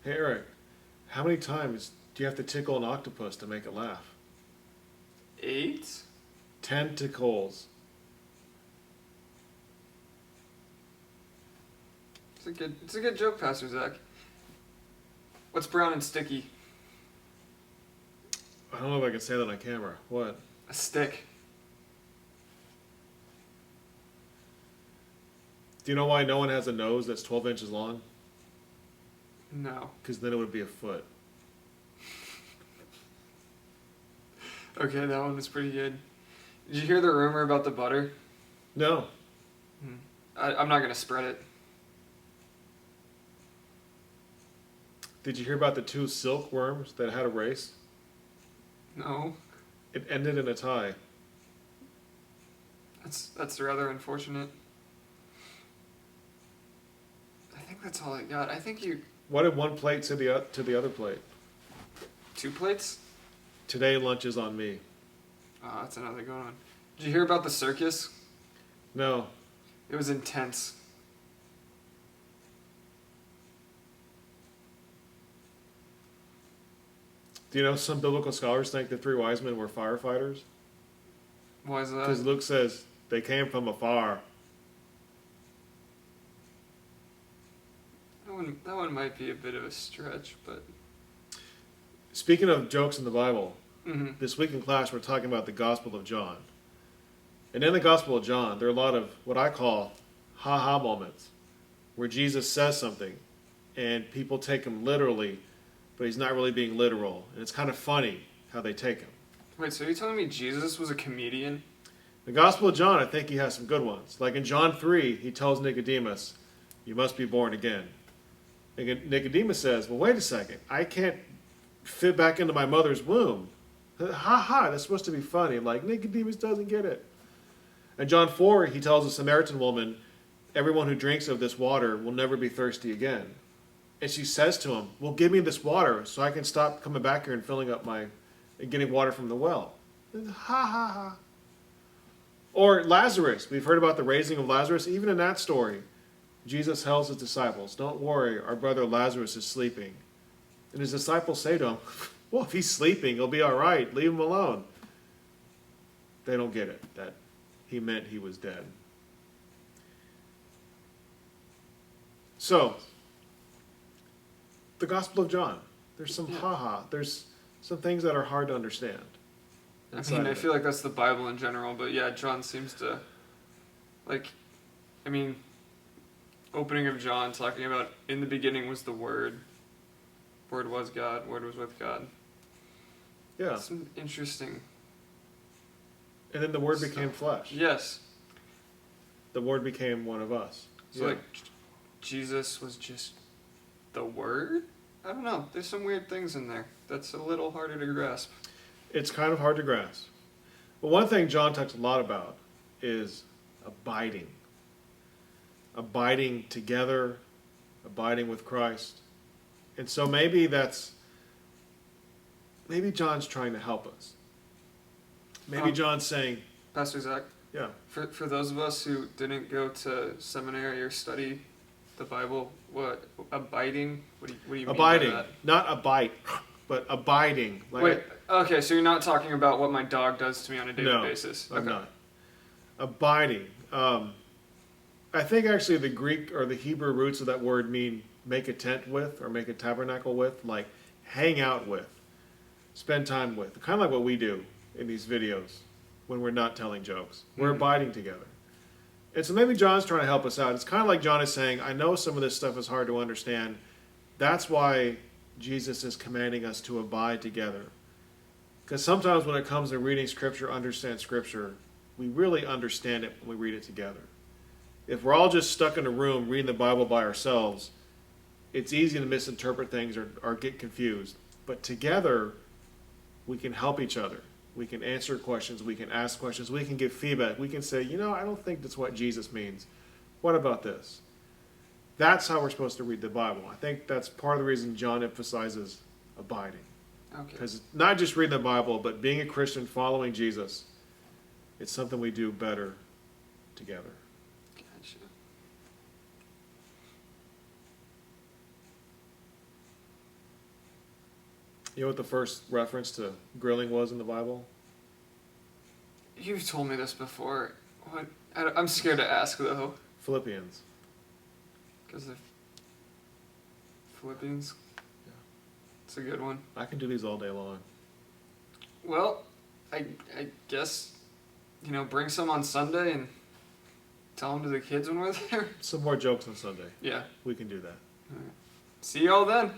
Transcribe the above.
Hey, Eric, how many times do you have to tickle an octopus to make it laugh? 8? Tentacles. It's a good joke, Pastor Zach. What's brown and sticky? I don't know if I can say that on camera. What? A stick. Do you know why no one has a nose that's 12 inches long? No. Because then it would be a foot. Okay, that one was pretty good. Did you hear the rumor about the butter? No. I'm not going to spread it. Did you hear about the 2 silkworms that had a race? No. It ended in a tie. That's rather unfortunate. I think that's all I got. I think you... What did one plate to the other plate? 2 plates? Today lunch is on me. Oh, that's another good one. Did you hear about the circus? No. It was intense. Do you know some biblical scholars think the 3 wise men were firefighters? Why is that? Because Luke says they came from afar. That one might be a bit of a stretch, but... Speaking of jokes in the Bible, Mm-hmm. this week in class we're talking about the Gospel of John. And in the Gospel of John, there are a lot of what I call ha-ha moments, where Jesus says something, and people take him literally, but he's not really being literal. And it's kind of funny how they take him. Wait, so you're telling me Jesus was a comedian? The Gospel of John, I think he has some good ones. Like in John 3, he tells Nicodemus, you must be born again. Nicodemus says, well, wait a second. I can't fit back into my mother's womb. Ha-ha, that's supposed to be funny. Like, Nicodemus doesn't get it. In John 4, he tells a Samaritan woman, everyone who drinks of this water will never be thirsty again. And she says to him, well, give me this water so I can stop coming back here and filling up and getting water from the well. Ha-ha-ha. Or Lazarus. We've heard about the raising of Lazarus. Even in that story, Jesus tells his disciples, don't worry, our brother Lazarus is sleeping. And his disciples say to him, well, if he's sleeping, he'll be all right. Leave him alone. They don't get it, that he meant he was dead. So, the Gospel of John. There's some ha-ha. There's some things that are hard to understand. I mean, I feel like that's the Bible in general, but yeah, John seems to, opening of John, talking about, in the beginning was the Word. Word was God. Word was with God. Yeah. Some interesting. And then the Word became flesh. Yes. The Word became one of us. So, Jesus was just the Word? I don't know. There's some weird things in there that's a little harder to grasp. It's kind of hard to grasp. But one thing John talks a lot about is abiding. Abiding together, abiding with Christ. And so maybe John's trying to help us. Maybe John's saying... Pastor Zach? Yeah. For those of us who didn't go to seminary or study the Bible, what, abiding? What do you mean abiding, by that? Not a bite, but abiding. Wait, okay, so you're not talking about what my dog does to me on a daily basis? No, I'm not. Abiding. I think actually the Greek or the Hebrew roots of that word mean make a tent with or make a tabernacle with, like hang out with, spend time with. Kind of like what we do in these videos when we're not telling jokes. We're abiding together. And so maybe John's trying to help us out. It's kind of like John is saying, I know some of this stuff is hard to understand. That's why Jesus is commanding us to abide together. Because sometimes when it comes to reading Scripture, understand Scripture, we really understand it when we read it together. If we're all just stuck in a room reading the Bible by ourselves, it's easy to misinterpret things or get confused. But together, we can help each other. We can answer questions. We can ask questions. We can give feedback. We can say, I don't think that's what Jesus means. What about this? That's how we're supposed to read the Bible. I think that's part of the reason John emphasizes abiding. Okay. Because it's not just reading the Bible, but being a Christian, following Jesus, it's something we do better together. Gotcha. You know what the first reference to grilling was in the Bible? You've told me this before. What? I'm scared to ask though. Philippians. Because of Philippians. Yeah. It's a good one. I can do these all day long. Well, I guess, bring some on Sunday and tell them to the kids when we're there. Some more jokes on Sunday. Yeah. We can do that. All right. See y'all then.